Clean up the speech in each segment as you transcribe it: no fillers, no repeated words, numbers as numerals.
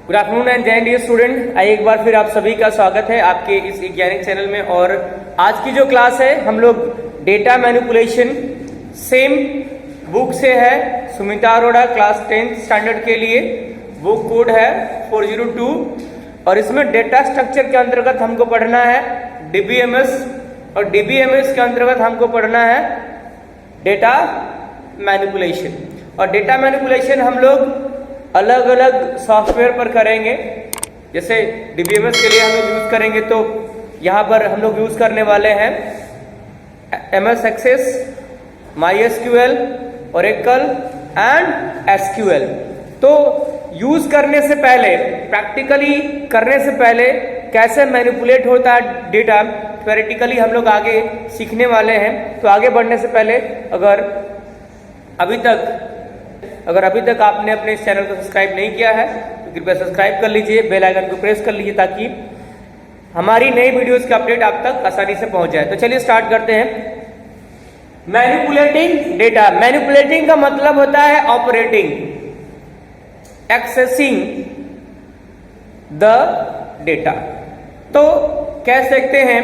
Good afternoon and जय dear student. आइए एक बार फिर आप सभी का स्वागत है आपके इस वैज्ञानिक चैनल में। और आज की जो क्लास है हम लोग डेटा मैनिपुलेशन सेम बुक से है, Sumita Arora class 10th standard के लिए। बुक कोड है 402 और इसमें डेटा स्ट्रक्चर के अंतर्गत हमको पढ़ना है डीबीएमएस और डीबीएमएस के अंतर्गत हमको पढ़ना है डेटा मैनिपुलेशन। और डेटा मैनिपुलेशन हम लोग अलग अलग सॉफ्टवेयर पर करेंगे। जैसे डीबीएमएस के लिए हम लोग यूज करेंगे तो यहाँ पर हम लोग यूज करने वाले हैं MS Access, MySQL, Oracle and SQL। तो यूज करने से पहले, प्रैक्टिकली करने से पहले कैसे मैनिपुलेट होता है डेटा, थ्योरेटिकली हम लोग आगे सीखने वाले हैं। तो आगे बढ़ने से पहले अगर अभी तक आपने अपने इस चैनल को सब्सक्राइब नहीं किया है तो कृपया सब्सक्राइब कर लीजिए, बेल आइकन को प्रेस कर लीजिए ताकि हमारी नई वीडियोस का अपडेट आप तक आसानी से पहुंच जाए। तो चलिए स्टार्ट करते हैं। Manipulating data. मैनिपुलेटिंग का मतलब होता है ऑपरेटिंग, एक्सेसिंग द डेटा। तो कह सकते हैं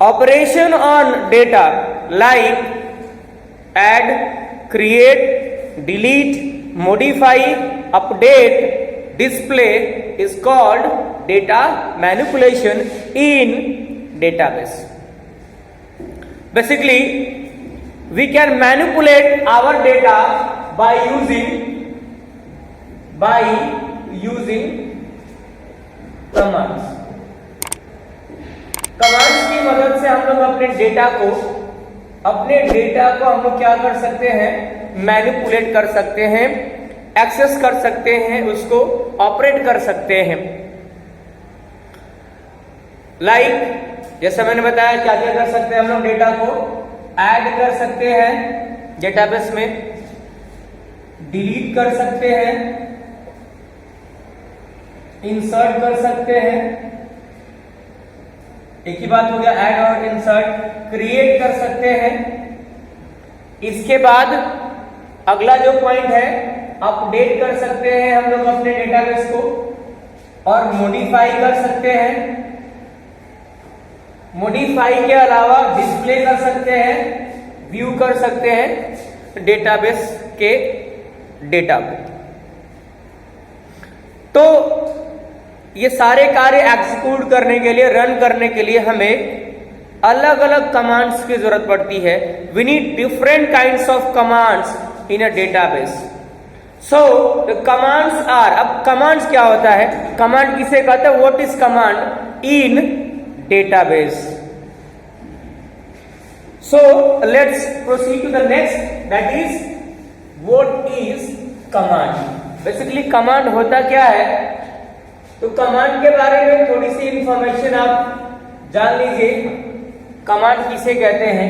operation on data like add, create, delete, modify, update, display is called data manipulation in database. Basically, we can manipulate our data by using commands. Commands की मदद से हम लोग अपने डेटा को हम लोग क्या कर सकते हैं, मैनिपुलेट कर सकते हैं, एक्सेस कर सकते हैं, उसको ऑपरेट कर सकते हैं। लाइक जैसा मैंने बताया क्या क्या कर सकते हैं हम लोग, डेटा को ऐड कर सकते हैं डेटाबेस में, डिलीट कर सकते हैं, इंसर्ट कर सकते हैं। एक ही बात हो गया, ऐड और इंसर्ट। क्रिएट कर सकते हैं। इसके बाद अगला जो पॉइंट है, अपडेट कर सकते हैं हम लोग अपने डेटाबेस को और मॉडिफाई कर सकते हैं। मॉडिफाई के अलावा डिस्प्ले कर सकते हैं, व्यू कर सकते हैं डेटाबेस के डेटा को। तो ये सारे कार्य एग्जीक्यूट करने के लिए, रन करने के लिए हमें अलग अलग कमांड्स की जरूरत पड़ती है। We need different kinds of commands in a database. So the commands are, अब कमांड्स क्या होता है, कमांड किसे कहते हैं, what is command in database. So let's proceed to the next, that is what is command. Basically command होता क्या है, तो कमांड के बारे में थोड़ी सी इंफॉर्मेशन आप जान लीजिए। कमांड किसे कहते हैं,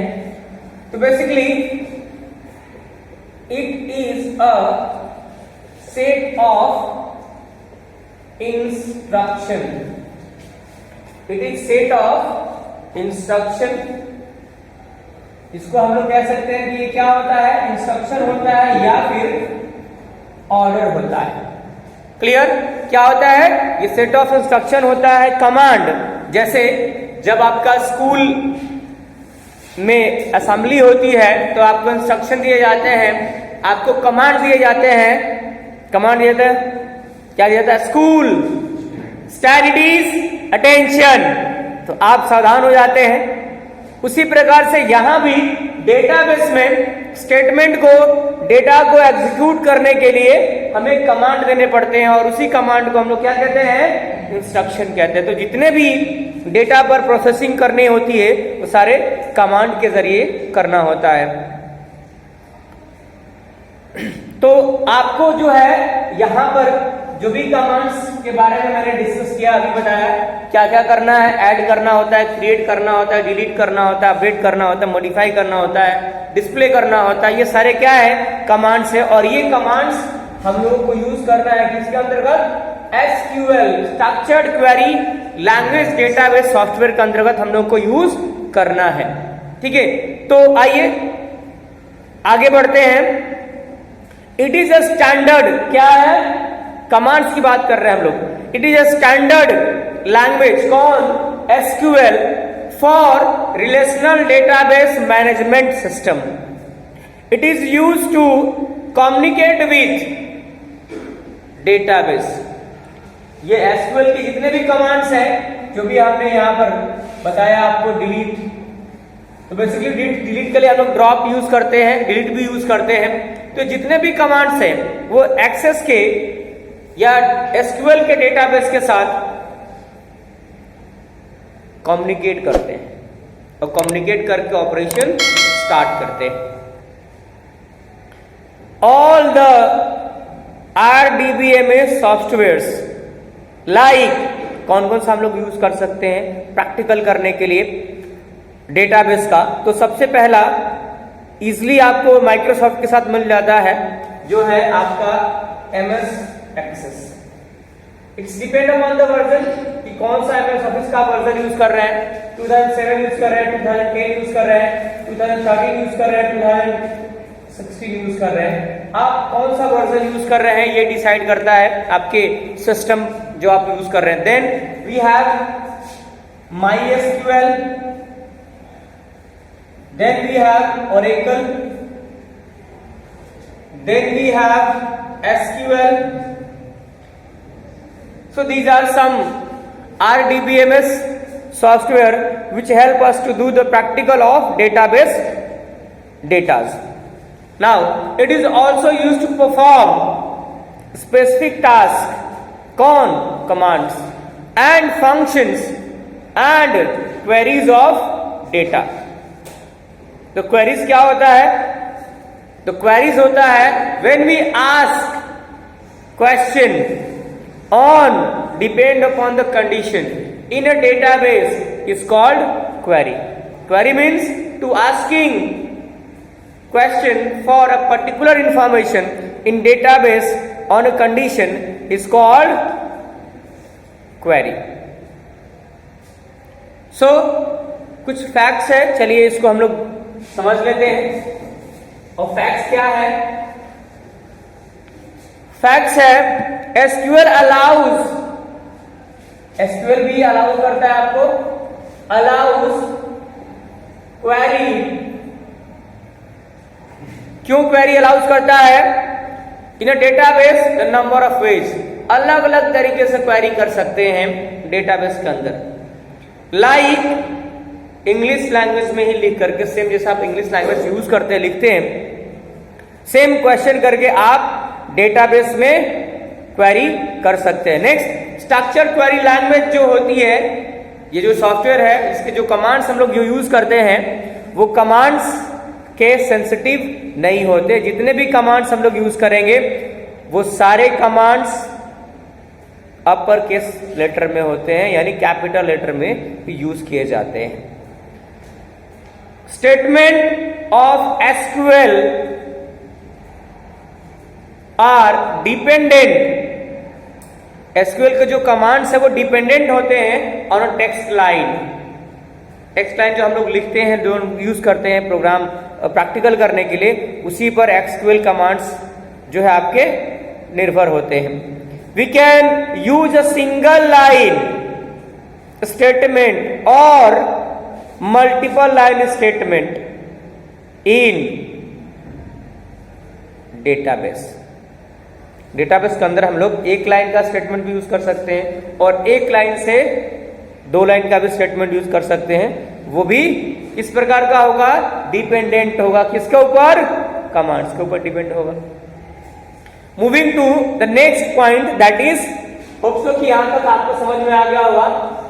तो basically it is a set of instruction. It is set of instruction. इसको हम लोग कह सकते हैं कि ये क्या होता है, इंस्ट्रक्शन होता है या फिर ऑर्डर होता है। क्लियर? क्या होता है, ये सेट ऑफ इंस्ट्रक्शन होता है। कमांड जैसे जब आपका स्कूल में असेंबली होती है तो आपको इंस्ट्रक्शन दिए जाते हैं, आपको कमांड दिए जाते हैं। कमांड दिया जाता है, क्या दिया जाता है, स्कूल स्टडीज अटेंशन, तो आप सावधान हो जाते हैं। उसी प्रकार से यहां भी डेटाबेस में स्टेटमेंट को, डेटा को एग्जीक्यूट करने के लिए हमें कमांड देने पड़ते हैं और उसी कमांड को हम लोग क्या कहते हैं, इंस्ट्रक्शन कहते हैं। तो जितने भी डेटा पर प्रोसेसिंग करनी होती है वो सारे कमांड के जरिए करना होता है। तो आपको जो है यहां पर जो भी कमांड्स के बारे में मैंने डिस्कस किया, अभी बताया क्या क्या करना है, ऐड करना होता है, क्रिएट करना होता है, डिलीट करना होता है, अपडेट करना होता है, मॉडिफाई करना होता है, डिस्प्ले करना होता है। ये सारे क्या है, कमांड्स है। और ये कमांड्स हम लोगों को यूज करना है किसके अंतर्गत, SQL structured query language database software के अंतर्गत हम लोग को यूज करना है। ठीक है, तो आइए आगे बढ़ते हैं। इट इज अ स्टैंडर्ड, क्या है, कमांड्स की बात कर रहे हैं हम लोग। It is a standard language कौन SQL for relational database management system. It is used to communicate with database. ये एसक्यूएल के जितने भी कमांड्स हैं जो भी आपने यहां पर बताया आपको, डिलीट, तो बेसिकली डिलीट के लिए हम लोग ड्रॉप यूज करते हैं, डिलीट भी यूज करते हैं। तो जितने भी कमांड्स हैं वो एक्सेस के या एसक्यूएल के डेटाबेस के साथ कम्युनिकेट करते हैं और कम्युनिकेट करके ऑपरेशन स्टार्ट करते हैं। All the RDBMS softwares like, कौन कौन सा हम लोग यूज कर सकते हैं प्रैक्टिकल करने के लिए डेटाबेस का। तो सबसे पहला इजिली आपको माइक्रोसॉफ्ट के साथ मिल जाता है जो है आपका MS Access. It's depend on the version कि कौन सा MS ऑफिस का वर्जन यूज कर रहे हैं। 2007 यूज कर रहे हैं, 2010 यूज कर रहे हैं, 2013 यूज कर रहे हैं, 2016 यूज कर रहे हैं। आप कौन सा वर्जन यूज कर रहे हैं ये डिसाइड करता है आपके सिस्टम जो आप यूज कर रहे हैं। Then we have MySQL, then we have Oracle, then we have SQL. So these are some RDBMS software which help us to do the practical of database datas. Now it is also used to perform specific tasks, commands and functions and queries of data. तो queries क्या होता है? तो queries होता है when we ask question on depend upon the condition in a database is called query. Query means to asking question for a particular information in database on a condition is called query. So कुछ facts है, चलिए इसको हम लोग समझ लेते हैं। और फैक्ट्स क्या है? फैक्ट्स है एसक्यूएल अलाउज, एसक्यूएल भी अलाउ करता है आपको, अलाउज क्वेरी। क्यों क्वेरी अलाउज करता है? In a database the number of ways, अलग अलग तरीके से क्वेरी कर सकते हैं डेटाबेस के अंदर। लाइक इंग्लिश लैंग्वेज में ही लिख करके, सेम जैसा आप इंग्लिश लैंग्वेज यूज करते हैं, लिखते हैं, सेम क्वेश्चन करके आप डेटाबेस में क्वेरी कर सकते हैं। नेक्स्ट, स्ट्रक्चर क्वेरी लैंग्वेज जो होती है, ये जो सॉफ्टवेयर है इसके जो कमांड्स हम लोग जो यूज करते हैं वो कमांड्स के सेंसिटिव नहीं होते। जितने भी कमांड्स हम लोग यूज करेंगे वो सारे कमांड्स अपर केस लेटर में होते हैं, यानी कैपिटल लेटर में यूज किए जाते हैं। Statement of SQL are dependent. SQL के जो कमांड्स है वो डिपेंडेंट होते हैं on a text line. Text line जो हम लोग लिखते हैं, जो यूज करते हैं प्रोग्राम प्रैक्टिकल करने के लिए, उसी पर एसक्यूएल कमांड्स जो है आपके निर्भर होते हैं। We can use a single line statement और multiple line statement in database. Database के अंदर हम लोग एक लाइन का स्टेटमेंट भी यूज कर सकते हैं और एक लाइन से 2 लाइन का भी स्टेटमेंट यूज कर सकते हैं। वो भी किस प्रकार का होगा? डिपेंडेंट होगा। किसके ऊपर? कमांड्स के ऊपर डिपेंड होगा। Moving to the next point, that is, hope so कि यहां तक आपको समझ में आ गया होगा।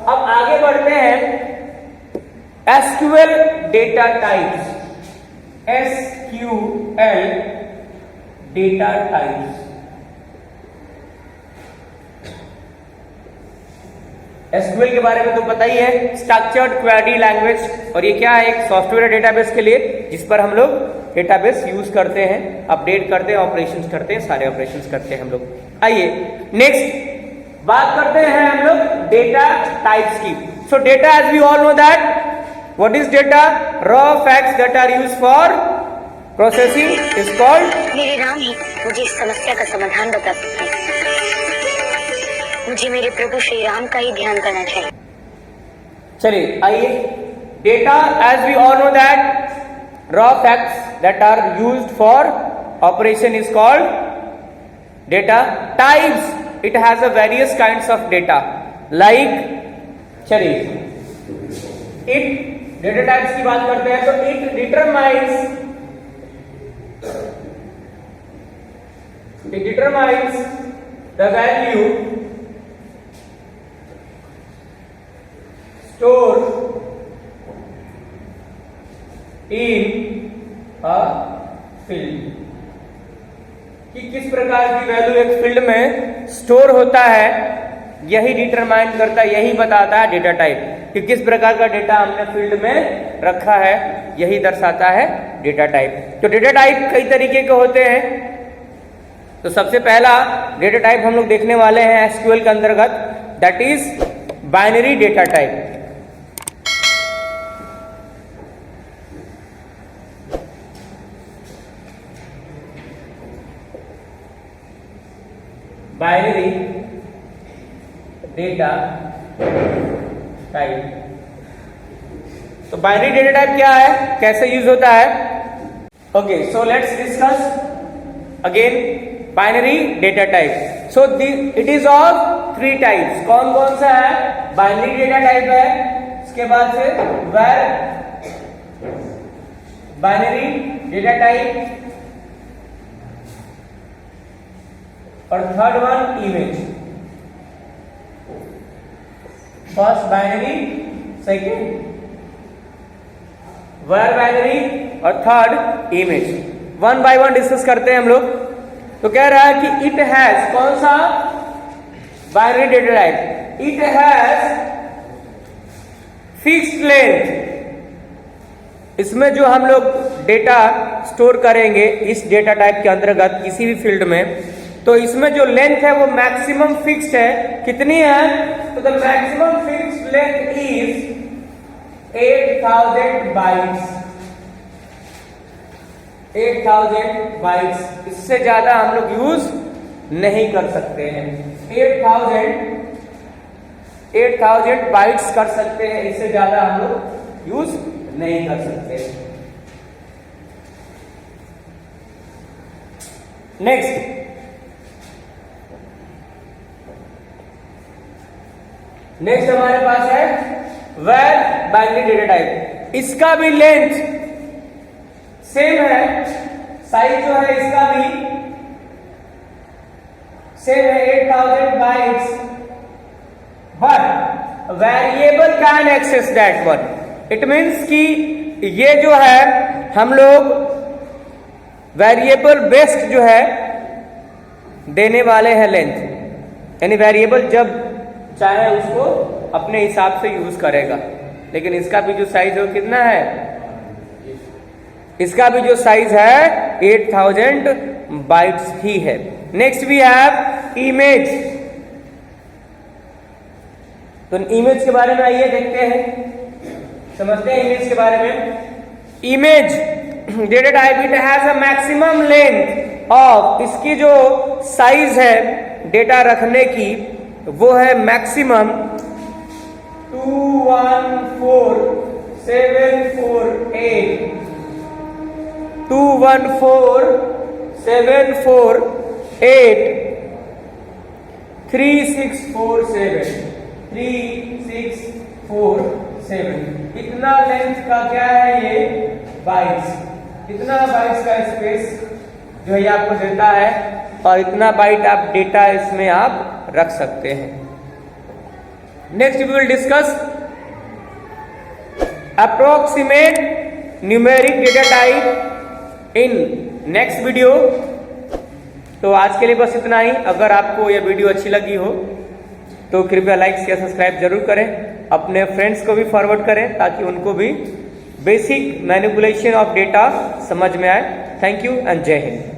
अब आगे बढ़ते हैं SQL data types. SQL data types. SQL के बारे में तो पता ही है, स्ट्रक्चर्ड क्वेरी लैंग्वेज। और ये क्या है? एक सॉफ्टवेयर डेटाबेस के लिए जिस पर हम लोग डेटाबेस यूज करते हैं, अपडेट करते हैं, ऑपरेशंस करते हैं, सारे ऑपरेशंस करते हैं हम लोग। आइए नेक्स्ट बात करते हैं हम लोग डेटा टाइप्स की। So data, as we all know that, what is data? Raw facts that are used for processing is called. मेरे राम ही मुझे इस समस्या का समाधान बता सकते हैं। मुझे मेरे प्रभु श्री राम का ही ध्यान करना चाहिए। चलिए आइए, data as we all know that raw facts that are used for operation is called data types. It has a various kinds of data like, चलिए इट डेटा टाइप्स की बात करते हैं तो it determines the value stored in a field, कि किस प्रकार की वैल्यू एक फील्ड में स्टोर होता है, यही डिटरमाइन करता है, यही बताता है डेटा टाइप, कि किस प्रकार का डेटा हमने फील्ड में रखा है, यही दर्शाता है डेटा टाइप. तो डेटा टाइप कई तरीके के होते हैं. तो सबसे पहला डेटा टाइप हम लोग देखने वाले हैं एसक्यूएल के अंतर्गत, that is binary data type. Binary data type. तो बाइनरी डेटा टाइप क्या है, कैसे यूज होता है? Okay, so let's discuss again binary data type. So it is of 3 types. कौन कौन सा है? बाइनरी डेटा टाइप है, उसके बाद से बाइनरी डेटा टाइप, और third one image. First binary, second var binary और third image. One by one discuss करते हैं हम लोग. तो कह रहा है कि इट हैज, कौन सा binary data type? It has fixed length. इसमें जो हम लोग डेटा स्टोर करेंगे इस डेटा टाइप के अंतर्गत किसी भी फील्ड में, तो इसमें जो लेंथ है वो मैक्सिमम फिक्स्ड है. कितनी है? तो the maximum fixed length is 8000 bytes. 8000 bytes, इससे ज्यादा हम लोग यूज नहीं कर सकते हैं. 8000 बाइट्स कर सकते हैं, इससे ज्यादा हम लोग यूज नहीं कर सकते. नेक्स्ट हमारे पास है वर बाइनरी डेटा टाइप. इसका भी लेंथ सेम है, साइज जो है इसका भी सेम है 8000 bytes, but variable can access that one. It means कि ये जो है हम लोग वेरिएबल बेस्ड जो है देने वाले हैं लेंथ, यानी वेरिएबल जब चाहे उसको अपने हिसाब से यूज करेगा. लेकिन इसका भी जो साइज है वो कितना है? इसका भी जो साइज है 8000 बाइट्स ही है. Next we have image. तो इमेज के बारे में आइए देखते हैं, समझते हैं इमेज के बारे में. Image data type, it has a maximum length of, इसकी जो साइज है डेटा रखने की वो है मैक्सिमम 214,748 3647. इतना लेंथ का क्या है ये? बाइट्स. इतना बाइट्स का स्पेस जो ये आपको देता है, और इतना बाइट आप डेटा इसमें आप रख सकते हैं. Next we will discuss approximate numeric data type in next video. तो आज के लिए बस इतना ही. अगर आपको यह वीडियो अच्छी लगी हो तो कृपया लाइक शेयर सब्सक्राइब जरूर करें. अपने फ्रेंड्स को भी फॉरवर्ड करें ताकि उनको भी बेसिक मैनिपुलेशन ऑफ डेटा समझ में आए. थैंक यू एंड जय हिंद.